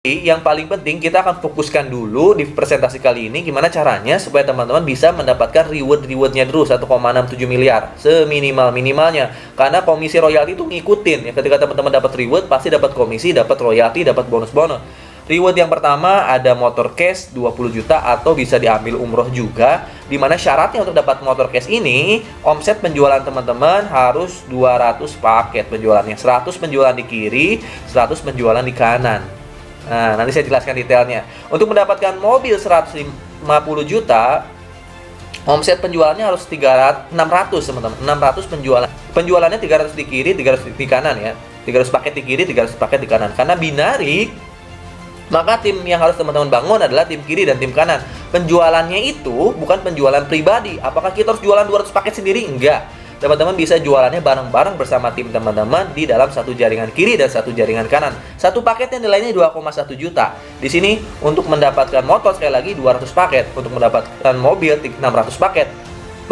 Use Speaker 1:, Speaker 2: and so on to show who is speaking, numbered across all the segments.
Speaker 1: Yang paling penting kita akan fokuskan dulu di presentasi kali ini gimana caranya supaya teman-teman bisa mendapatkan rewardnya dulu 1,67 miliar seminimal-minimalnya, karena komisi royalti itu ngikutin ya. Ketika teman-teman dapat reward pasti dapat komisi, dapat royalti, dapat bonus-bonus. Reward yang pertama ada motor cash 20 juta atau bisa diambil umroh juga, dimana syaratnya untuk dapat motor cash ini omset penjualan teman-teman harus 200 paket penjualannya, 100 penjualan di kiri, 100 penjualan di kanan. Nah, nanti saya jelaskan detailnya. Untuk mendapatkan mobil 150 juta, omset penjualannya harus 600 teman-teman. 600 penjualan. Penjualannya 300 di kiri, 300 di kanan ya. 300 paket di kiri, 300 paket di kanan. Karena binari, maka tim yang harus teman-teman bangun adalah tim kiri dan tim kanan. Penjualannya itu bukan penjualan pribadi. Apakah kita harus jualan 200 paket sendiri? Enggak. Teman-teman bisa jualannya bareng-bareng bersama tim teman-teman di dalam satu jaringan kiri dan satu jaringan kanan. Satu paketnya nilainya 2,1 juta. Di sini untuk mendapatkan motor sekali lagi 200 paket, untuk mendapatkan mobil 600 paket.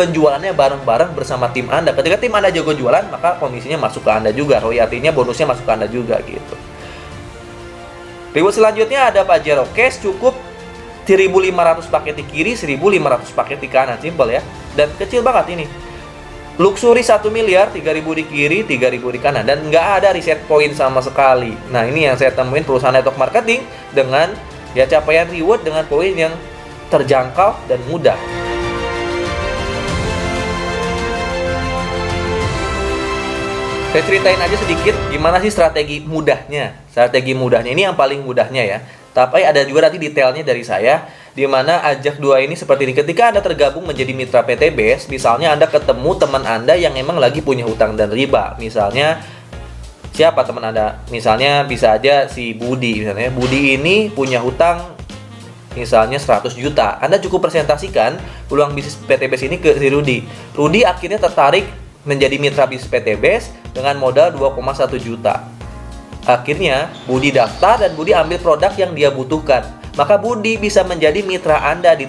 Speaker 1: Penjualannya bareng-bareng bersama tim Anda. Ketika tim Anda jago jualan, maka komisinya masuk ke Anda juga, royaltinya, bonusnya masuk ke Anda juga gitu. Reward selanjutnya ada Pajero Cash, cukup 1.500 paket di kiri, 1.500 paket di kanan. Simple ya. Dan kecil banget ini. Luxury 1 miliar, 3.000 di kiri, 3.000 di kanan. Dan nggak ada reset point sama sekali. Nah, ini yang saya temuin perusahaan network marketing dengan ya capaian reward dengan poin yang terjangkau dan mudah. Saya ceritain aja sedikit gimana sih strategi mudahnya. Strategi mudahnya ini yang paling mudahnya ya. Tapi ada juga nanti detailnya dari saya, di mana ajak dua ini seperti ini. Ketika Anda tergabung menjadi mitra PT BES, misalnya Anda ketemu teman Anda yang emang lagi punya hutang dan riba. Misalnya, siapa teman Anda? Misalnya bisa aja si Budi. Misalnya, Budi ini punya hutang misalnya 100 juta. Anda cukup presentasikan peluang bisnis PT BES ini ke si Rudi. Rudi akhirnya tertarik menjadi mitra bisnis PT BES dengan modal 2,1 juta. Akhirnya, Budi daftar dan Budi ambil produk yang dia butuhkan. Maka Budi bisa menjadi mitra Anda di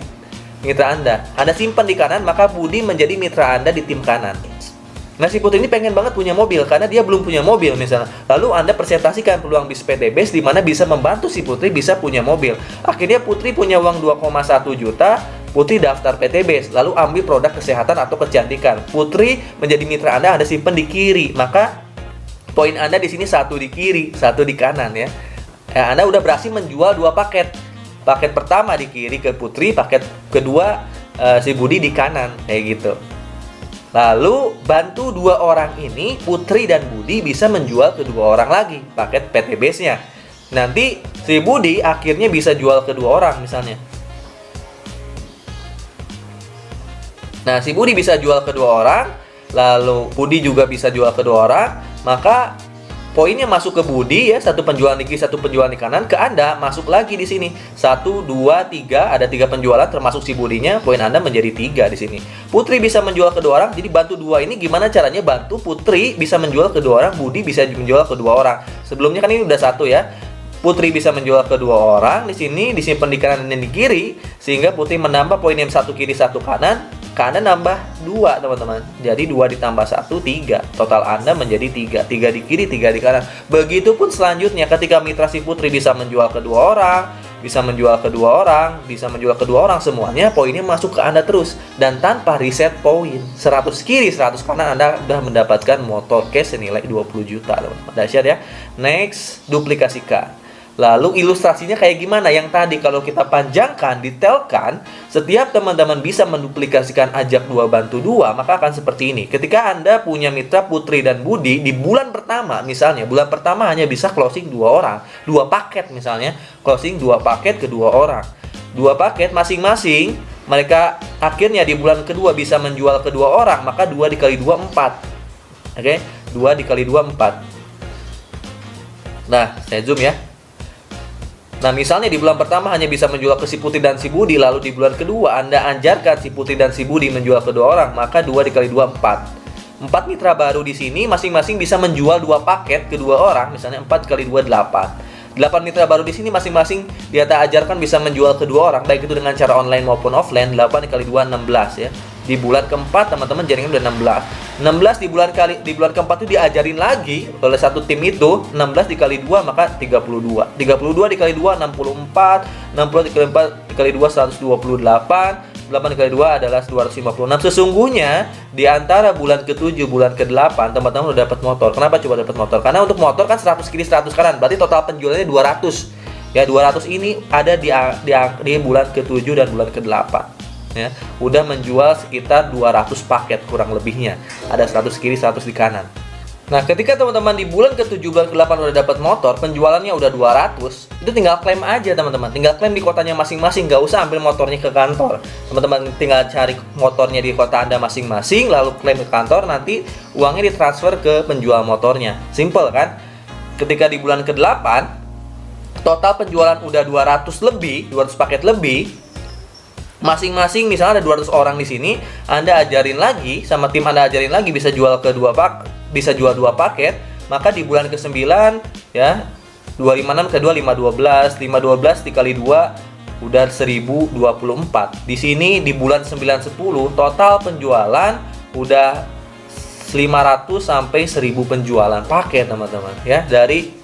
Speaker 1: mitra Anda. Anda simpan di kanan, maka Budi menjadi mitra Anda di tim kanan. Nah, si Putri ini pengen banget punya mobil karena dia belum punya mobil misalnya. Lalu Anda presentasikan peluang bisnis PT BES di mana bisa membantu si Putri bisa punya mobil. Akhirnya Putri punya uang 2,1 juta, Putri daftar PT BES, lalu ambil produk kesehatan atau kecantikan. Putri menjadi mitra Anda simpan di kiri. Maka poin Anda di sini 1 di kiri, 1 di kanan ya. Anda udah berhasil menjual 2 paket. Paket pertama di kiri ke Putri, paket kedua si Budi di kanan, kayak gitu. Lalu bantu 2 orang ini, Putri dan Budi bisa menjual ke 2 orang lagi paket PT BES-nya. Nanti si Budi akhirnya bisa jual ke 2 orang misalnya. Nah, si Budi bisa jual ke 2 orang, lalu Budi juga bisa jual ke 2 orang, maka poinnya masuk ke Budi ya, 1 penjualan di kiri, 1 penjualan di kanan. Ke Anda masuk lagi di sini 1, 2, 3, ada 3 penjualan termasuk si Budinya, poin Anda menjadi 3 di sini. Putri bisa menjual ke 2 orang, jadi bantu 2 ini gimana caranya bantu Putri bisa menjual ke 2 orang, Budi bisa menjual ke 2 orang. Sebelumnya kan ini udah 1 ya. Putri bisa menjual ke 2 orang di sini, disimpan di kanan dan di kiri, sehingga Putri menambah poin yang 1 kiri 1 kanan. Anda nambah 2 teman-teman. Jadi 2 ditambah 1, 3. Total Anda menjadi 3. 3 di kiri, 3 di kanan. Begitupun selanjutnya ketika mitra si Putri bisa menjual ke 2 orang, bisa menjual ke 2 orang, bisa menjual ke 2 orang, semuanya poinnya masuk ke Anda terus. Dan tanpa reset poin. 100 kiri, 100 kanan, Anda sudah mendapatkan motor cash senilai 20 juta teman-teman. Dahsyat ya. Next, duplikasikan. Lalu ilustrasinya kayak gimana? Yang tadi kalau kita panjangkan, detailkan, setiap teman-teman bisa menduplikasikan ajak 2 bantu 2, maka akan seperti ini. Ketika Anda punya mitra Putri dan Budi, di bulan pertama misalnya, bulan pertama hanya bisa closing 2 orang, 2 paket misalnya, closing 2 paket ke 2 orang. 2 paket masing-masing, mereka akhirnya di bulan kedua bisa menjual ke 2 orang, maka 2 dikali 2, 4. Oke, 2 dikali 2, 4. Nah, saya zoom ya. Nah, misalnya di bulan pertama hanya bisa menjual ke si Putri dan si Budi, lalu di bulan kedua Anda ajarkan si Putri dan si Budi menjual ke 2 orang, maka 2 dikali 2, 4. 4 mitra baru di sini masing-masing bisa menjual 2 paket ke 2 orang, misalnya 4 kali 2, 8. 8 mitra baru di sini masing-masing dia ajarkan bisa menjual ke 2 orang, baik itu dengan cara online maupun offline. 8 dikali 2, 16 ya. Di bulan keempat teman-teman jaringan udah 16 di bulan keempat itu diajarin lagi oleh satu tim itu. 16 dikali 2 maka 32 dikali 2 64, 60 dikali 2 128, 8 dikali 2 adalah 256. Sesungguhnya di antara bulan ke-7 bulan ke-8 teman-teman udah dapat motor. Kenapa coba dapat motor? Karena untuk motor kan 100 kiri 100 kanan, berarti total penjualannya 200. Ya 200 ini ada di bulan ke-7 dan bulan ke-8. Ya, udah menjual sekitar 200 paket kurang lebihnya. Ada 100 kiri 100 di kanan. Nah, ketika teman-teman di bulan ke-7 bulan ke-8 udah dapat motor, penjualannya udah 200, itu tinggal klaim aja teman-teman. Tinggal klaim di kotanya masing-masing, nggak usah ambil motornya ke kantor. Teman-teman tinggal cari motornya di kota Anda masing-masing, lalu klaim ke kantor, nanti uangnya ditransfer ke penjual motornya. Simple kan? Ketika di bulan ke-8 total penjualan udah 200 paket lebih. Masing-masing misalnya ada 200 orang di sini, Anda ajarin lagi sama tim Anda ajarin lagi bisa jual bisa jual 2 paket, maka di bulan ke-9 ya 256 ke 2 512, 512 dikali 2 udah 1024. Di sini di bulan 9 10 total penjualan udah 500 sampai 1000 penjualan paket teman-teman ya, dari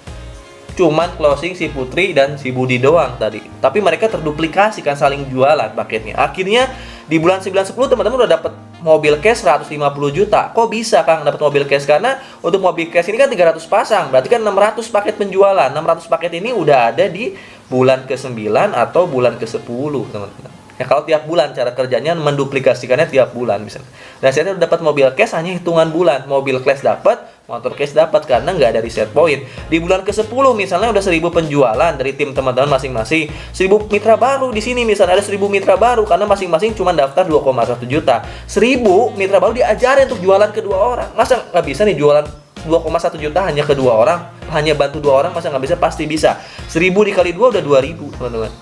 Speaker 1: cuman closing si Putri dan si Budi doang tadi. Tapi mereka terduplikasi kan, saling jualan paketnya. Akhirnya di bulan 9-10 teman-teman udah dapat mobil cash 150 juta. Kok bisa Kang dapat mobil cash? Karena untuk mobil cash ini kan 300 pasang. Berarti kan 600 paket penjualan. 600 paket ini udah ada di bulan ke-9 atau bulan ke-10 teman-teman. Ya kalau tiap bulan cara kerjanya menduplikasikannya tiap bulan misalnya. Nah, saya udah dapat mobil cash hanya hitungan bulan. Mobil cash dapat, motor cash dapat karena nggak ada reset point. Di bulan ke-10 misalnya udah 1000 penjualan dari tim teman-teman masing-masing. 1000 mitra baru di sini misalnya ada 1000 mitra baru karena masing-masing cuma daftar 2,1 juta. 1000 mitra baru diajarin untuk jualan ke 2 orang. Masa nggak bisa nih jualan 2,1 juta hanya ke 2 orang? Hanya bantu 2 orang masa nggak bisa? Pasti bisa. 1000 dikali 2 udah 2000 teman-teman.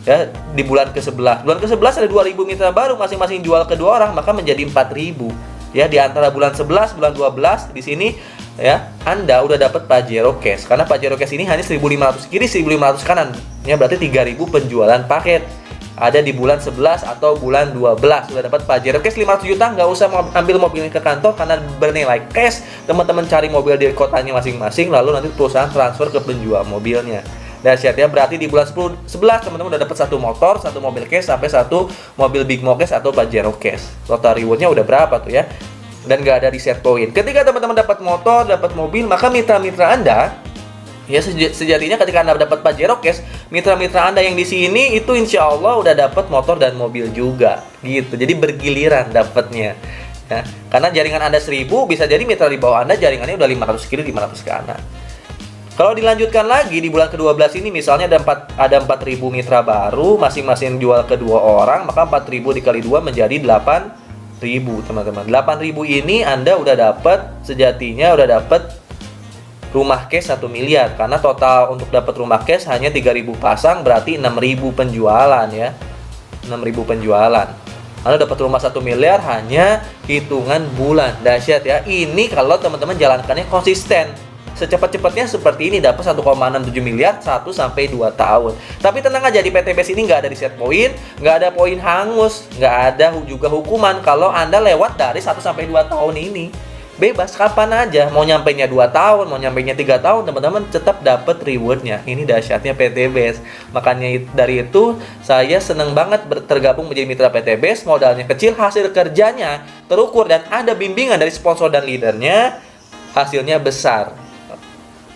Speaker 1: Ya, di bulan ke-11. Bulan ke-11 ada 2000 mitra baru, masing-masing jual ke 2 orang, maka menjadi 4000. Ya, di antara bulan 11, bulan 12 di sini ya, Anda udah dapat Pajero Cash. Karena Pajero Cash ini hanya 1500 kiri, 1500 kanan. Ya, berarti 3000 penjualan paket. Ada di bulan 11 atau bulan 12 sudah dapat Pajero Cash 500 juta, nggak usah ambil mobilnya ke kantor karena bernilai cash. Teman-teman cari mobil di kotanya masing-masing, lalu nanti perusahaan transfer ke penjual mobilnya. Dahsyat ya, berarti di bulan 11 teman-teman udah dapat 1 motor, 1 mobil cash sampai 1 mobil Big Mo Cash atau Pajero Cash. Total rewardnya udah berapa tuh ya? Dan nggak ada reset point. Ketika teman-teman dapat motor, dapat mobil, maka mitra-mitra Anda ya sejatinya ketika Anda dapat Pajero Cash, mitra-mitra Anda yang di sini itu insya Allah udah dapat motor dan mobil juga gitu. Jadi bergiliran dapatnya. Ya. Karena jaringan Anda 1000, bisa jadi mitra di bawah Anda jaringannya udah 500 kiri, 500 kanan. Kalau dilanjutkan lagi di bulan ke-12 ini misalnya ada 4000 mitra baru, masing-masing jual ke 2 orang, maka 4000 dikali 2 menjadi 8000 teman-teman. 8000 ini Anda udah dapat, sejatinya udah dapat rumah cash 1 miliar. Karena total untuk dapat rumah cash hanya 3000 pasang, berarti 6000 penjualan ya. 6000 penjualan. Anda dapat rumah 1 miliar hanya hitungan bulan. Dahsyat ya. Ini kalau teman-teman jalankannya konsisten. Secepat-cepatnya seperti ini dapat 1,67 miliar 1 sampai 2 tahun. Tapi tenang aja, di PTBS ini nggak ada reset point, nggak ada poin hangus, nggak ada juga hukuman kalau Anda lewat dari 1 sampai 2 tahun ini. Bebas kapan aja, mau nyampainya 2 tahun, mau nyampainya 3 tahun, teman-teman tetap dapat rewardnya. Ini dahsyatnya PTBS. Makanya dari itu saya seneng banget tergabung menjadi mitra PTBS. Modalnya kecil, hasil kerjanya terukur dan ada bimbingan dari sponsor dan leadernya, hasilnya besar.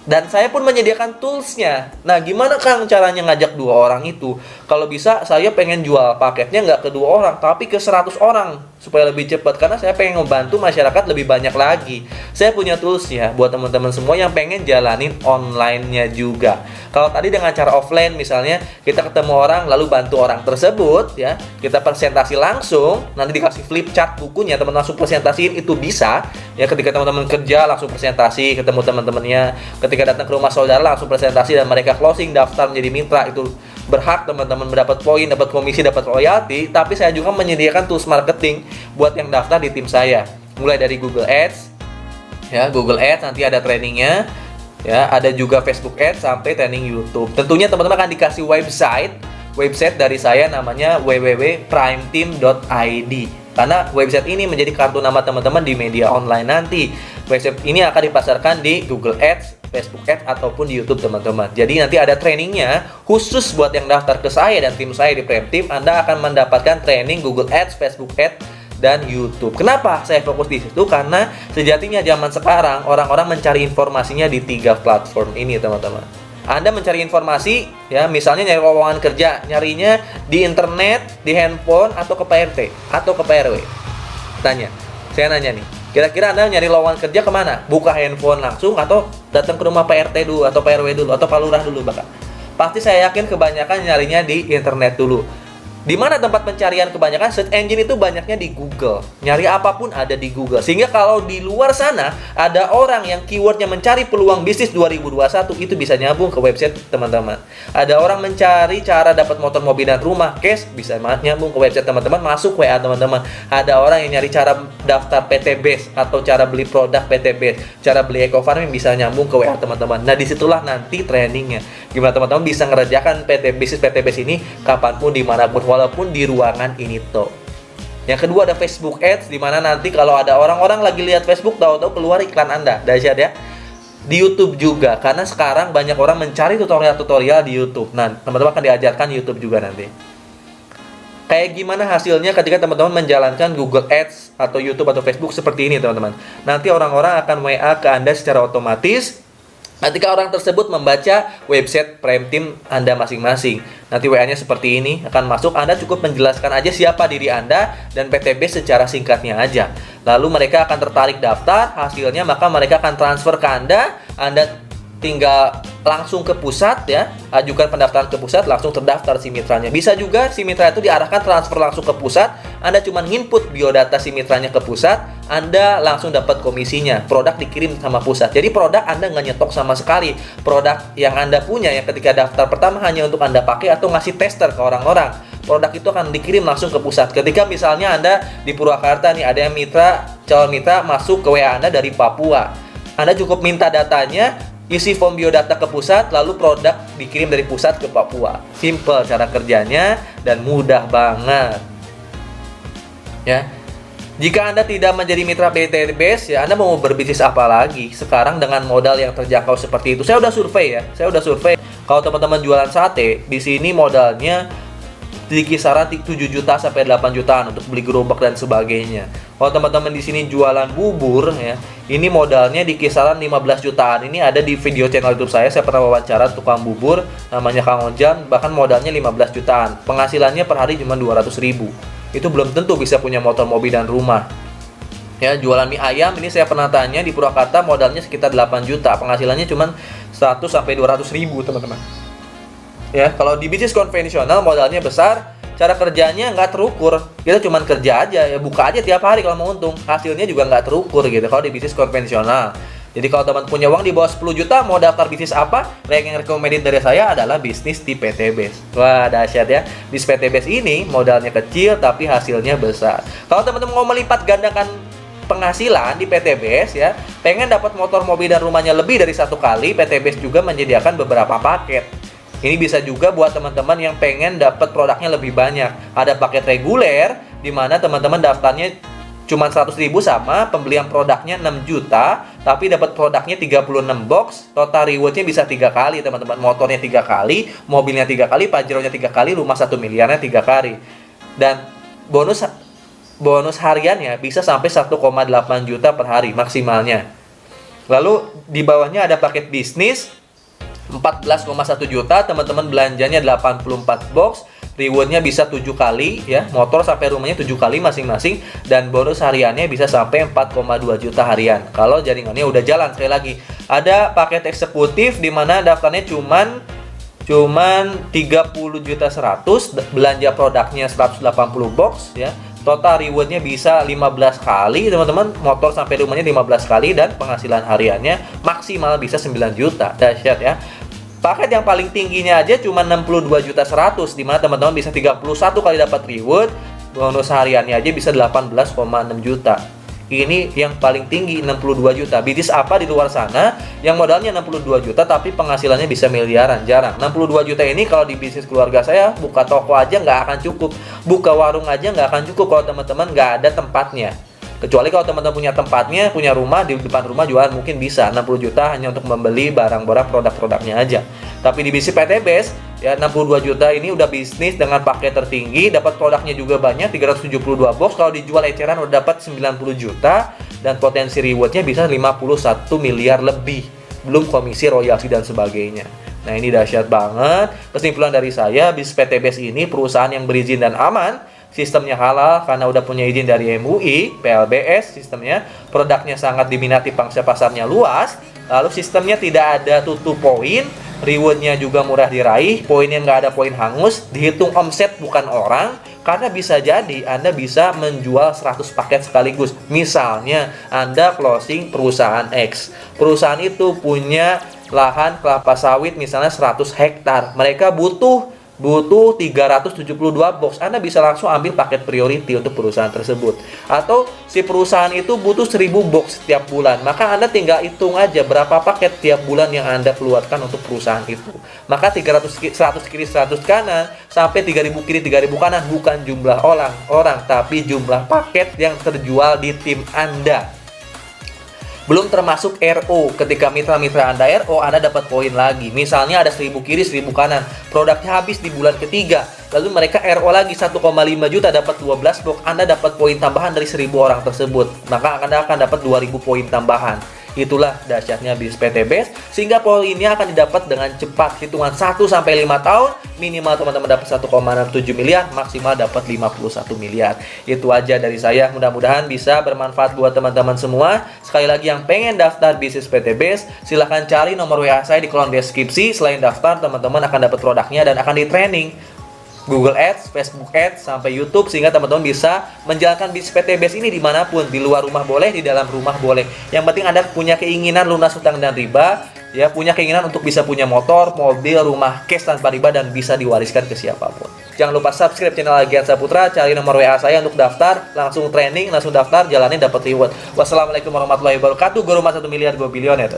Speaker 1: Dan saya pun menyediakan toolsnya. Nah, gimana Kang caranya ngajak 2 orang itu? Kalau bisa, saya pengen jual paketnya nggak ke 2 orang, tapi ke 100 orang. Supaya lebih cepat. Karena saya pengen membantu masyarakat lebih banyak lagi. Saya punya toolsnya buat teman-teman semua yang pengen jalanin online-nya juga. Kalau tadi dengan cara offline, misalnya kita ketemu orang, lalu bantu orang tersebut, ya, kita presentasi langsung, nanti dikasih flip chart bukunya, teman-teman langsung presentasiin, itu bisa. Ya, ketika teman-teman kerja, langsung presentasi, ketemu teman-temannya. Ketika datang ke rumah saudara langsung presentasi dan mereka closing daftar menjadi mitra, itu berhak teman-teman mendapat poin, dapat komisi, dapat royalti. Tapi saya juga menyediakan tools marketing buat yang daftar di tim saya, mulai dari Google Ads ya, Google Ads nanti ada trainingnya ya, ada juga Facebook Ads sampai training YouTube. Tentunya teman-teman akan dikasih website dari saya namanya www.primeteam.id Karena website ini menjadi kartu nama teman-teman di media online nanti. Website ini akan dipasarkan di Google Ads, Facebook Ads, ataupun di YouTube teman-teman. Jadi nanti ada trainingnya khusus buat yang daftar ke saya dan tim saya di Prem Team. Anda akan mendapatkan training Google Ads, Facebook Ads, dan YouTube. Kenapa saya fokus di situ? Karena sejatinya zaman sekarang orang-orang mencari informasinya di 3 platform ini teman-teman. Anda mencari informasi, ya misalnya nyari lowongan kerja, nyarinya di internet, di handphone, atau ke PRT, atau ke PRW. Saya nanya nih, kira-kira Anda nyari lowongan kerja kemana? Buka handphone langsung, atau datang ke rumah PRT dulu, atau PRW dulu, atau Pak Lurah dulu bahkan? Pasti saya yakin kebanyakan nyarinya di internet dulu. Di mana tempat pencarian kebanyakan search engine itu banyaknya di Google. Nyari apapun ada di Google. Sehingga kalau di luar sana ada orang yang keywordnya mencari peluang bisnis 2021, itu bisa nyambung ke website teman-teman. Ada orang mencari cara dapat motor, mobil, dan rumah, cash, bisa nyambung ke website teman-teman, masuk WA teman-teman. Ada orang yang nyari cara daftar PT Base atau cara beli produk PT Base, cara beli eco farming, bisa nyambung ke WA teman-teman. Nah disitulah nanti trainingnya. Gimana teman-teman bisa ngerjakan bisnis PT Base ini kapanpun, dimanapun, walaupun di ruangan ini toh. Yang kedua ada Facebook Ads, di mana nanti kalau ada orang-orang lagi lihat Facebook, tahu-tahu keluar iklan Anda. Dahsyat ya. Di YouTube juga, karena sekarang banyak orang mencari tutorial-tutorial di YouTube. Nah, teman-teman akan diajarkan YouTube juga nanti. Kayak gimana hasilnya ketika teman-teman menjalankan Google Ads atau YouTube atau Facebook seperti ini teman-teman. Nanti orang-orang akan WA ke Anda secara otomatis ketika orang tersebut membaca website Prem Team Anda masing-masing. Nanti WA-nya seperti ini akan masuk. Anda cukup menjelaskan aja siapa diri Anda dan PTB secara singkatnya aja. Lalu mereka akan tertarik daftar, hasilnya maka mereka akan transfer ke Anda. Anda tinggal langsung ke pusat ya, ajukan pendaftaran ke pusat, langsung terdaftar si mitranya. Bisa juga si mitra itu diarahkan transfer langsung ke pusat. Anda cuma input biodata si mitranya ke pusat, Anda langsung dapat komisinya. Produk dikirim sama pusat. Jadi produk Anda nggak nyetok sama sekali. Produk yang Anda punya yang ketika daftar pertama hanya untuk Anda pakai atau ngasih tester ke orang-orang. Produk itu akan dikirim langsung ke pusat. Ketika misalnya Anda di Purwakarta nih, ada yang calon mitra masuk ke WA Anda dari Papua. Anda cukup minta datanya, isi form biodata ke pusat, lalu produk dikirim dari pusat ke Papua. Simple cara kerjanya dan mudah banget. Ya. Jika Anda tidak menjadi mitra PT Base, ya Anda mau berbisnis apa lagi? Sekarang dengan modal yang terjangkau seperti itu. Saya udah survei ya. Kalau teman-teman jualan sate, di sini modalnya di kisaran 7 juta sampai 8 jutaan untuk beli gerobak dan sebagainya. Kalau teman-teman di sini jualan bubur ya, ini modalnya di kisaran 15 jutaan. Ini ada di video channel YouTube saya pernah wawancara tukang bubur namanya Kang Ojan, bahkan modalnya 15 jutaan. Penghasilannya per hari cuma 200.000. Itu belum tentu bisa punya motor, mobil, dan rumah. Ya, jualan mie ayam ini saya pernah tanya di Purwakarta modalnya sekitar 8 juta, penghasilannya cuma 100 sampai 200.000, teman-teman. Ya, kalau di bisnis konvensional modalnya besar, cara kerjanya nggak terukur. Kita cuma kerja aja, ya buka aja tiap hari kalau mau untung. Hasilnya juga nggak terukur gitu kalau di bisnis konvensional. Jadi kalau teman punya uang di bawah 10 juta, mau daftar bisnis apa? Yang recommended dari saya adalah bisnis di PT Base. Wah, dahsyat ya. Bisnis PT Base ini modalnya kecil tapi hasilnya besar. Kalau teman-teman mau melipat gandakan penghasilan di PT Base ya, pengen dapat motor, mobil, dan rumahnya lebih dari 1 kali, PT Base juga menyediakan beberapa paket. Ini bisa juga buat teman-teman yang pengen dapat produknya lebih banyak. Ada paket reguler di mana teman-teman daftarnya cuma 100.000 sama pembelian produknya 6 juta, tapi dapat produknya 36 box, total rewardnya bisa 3 kali teman-teman. Motornya 3 kali, mobilnya 3 kali, Pajero-nya 3 kali, rumah 1 miliarnya 3 kali. Dan bonus hariannya bisa sampai 1,8 juta per hari maksimalnya. Lalu di bawahnya ada paket bisnis 14,1 juta, teman-teman belanjanya 84 box, rewardnya bisa 7 kali ya, motor sampai rumahnya 7 kali masing-masing, dan bonus hariannya bisa sampai 4,2 juta harian kalau jaringannya udah jalan. Sekali lagi, ada paket eksekutif di mana daftarnya cuman 30 juta 100, belanja produknya 180 box ya. Total rewardnya bisa 15 kali teman-teman, motor sampai rumahnya 15 kali, dan penghasilan hariannya maksimal bisa 9 juta. Dahsyat ya. Paket yang paling tingginya aja cuma 62 juta 100, di mana teman-teman bisa 31 kali dapat reward, bonus hariannya aja bisa 18,6 juta. Ini yang paling tinggi 62 juta. Bisnis apa di luar sana yang modalnya 62 juta tapi penghasilannya bisa miliaran? Jarang. 62 juta ini kalau di bisnis keluarga saya, buka toko aja nggak akan cukup. Buka warung aja nggak akan cukup kalau teman-teman nggak ada tempatnya. Kecuali kalau teman-teman punya tempatnya, punya rumah, di depan rumah jualan mungkin bisa 60 juta hanya untuk membeli barang-barang produk-produknya aja. Tapi di bisnis PT Best, ya 62 juta ini udah bisnis dengan paket tertinggi, dapat produknya juga banyak, 372 box, kalau dijual eceran udah dapat 90 juta, dan potensi rewardnya bisa 51 miliar lebih. Belum komisi, royalti, dan sebagainya. Nah ini dahsyat banget. Kesimpulan dari saya, bisnis PT Best ini perusahaan yang berizin dan aman, sistemnya halal karena udah punya izin dari MUI, PLBS sistemnya, produknya sangat diminati, pangsa pasarnya luas, lalu sistemnya tidak ada tutup poin, rewardnya juga murah diraih, poinnya nggak ada poin hangus, dihitung omset bukan orang, karena bisa jadi Anda bisa menjual 100 paket sekaligus. Misalnya Anda closing perusahaan X, perusahaan itu punya lahan kelapa sawit misalnya 100 hektar, mereka butuh 372 box, Anda bisa langsung ambil paket priority untuk perusahaan tersebut. Atau si perusahaan itu butuh 1000 box setiap bulan, maka Anda tinggal hitung aja berapa paket tiap bulan yang Anda keluarkan untuk perusahaan itu. Maka 100 kiri 100 kanan sampai 3000 kiri 3000 kanan bukan jumlah orang, tapi jumlah paket yang terjual di tim Anda. Belum termasuk RO. Ketika mitra-mitra Anda RO, Anda dapat poin lagi. Misalnya ada 1000 kiri, 1000 kanan. Produknya habis di bulan ketiga. Lalu mereka RO lagi 1,5 juta, dapat 12 box. Anda dapat poin tambahan dari 1000 orang tersebut. Maka Anda akan dapat 2000 poin tambahan. Itulah dahsyatnya bisnis PT Best, sehingga poinnya akan didapat dengan cepat. Hitungan 1-5 tahun, minimal teman-teman dapat 1,67 miliar, maksimal dapat 51 miliar. Itu aja dari saya, mudah-mudahan bisa bermanfaat buat teman-teman semua. Sekali lagi yang pengen daftar bisnis PT Best, silahkan cari nomor WA saya di kolom deskripsi. Selain daftar, teman-teman akan dapat produknya dan akan di training Google Ads, Facebook Ads, sampai YouTube, sehingga teman-teman bisa menjalankan bisnis PT Best ini dimanapun, di luar rumah boleh, di dalam rumah boleh. Yang penting Anda punya keinginan lunas hutang dan riba, ya, punya keinginan untuk bisa punya motor, mobil, rumah cash tanpa riba dan bisa diwariskan ke siapapun. Jangan lupa subscribe channel Agian Saputra, cari nomor WA saya untuk daftar, langsung training, langsung daftar, jalanin dapat reward. Wassalamualaikum warahmatullahi wabarakatuh. Gue rumah 1 miliar, gue bilioner.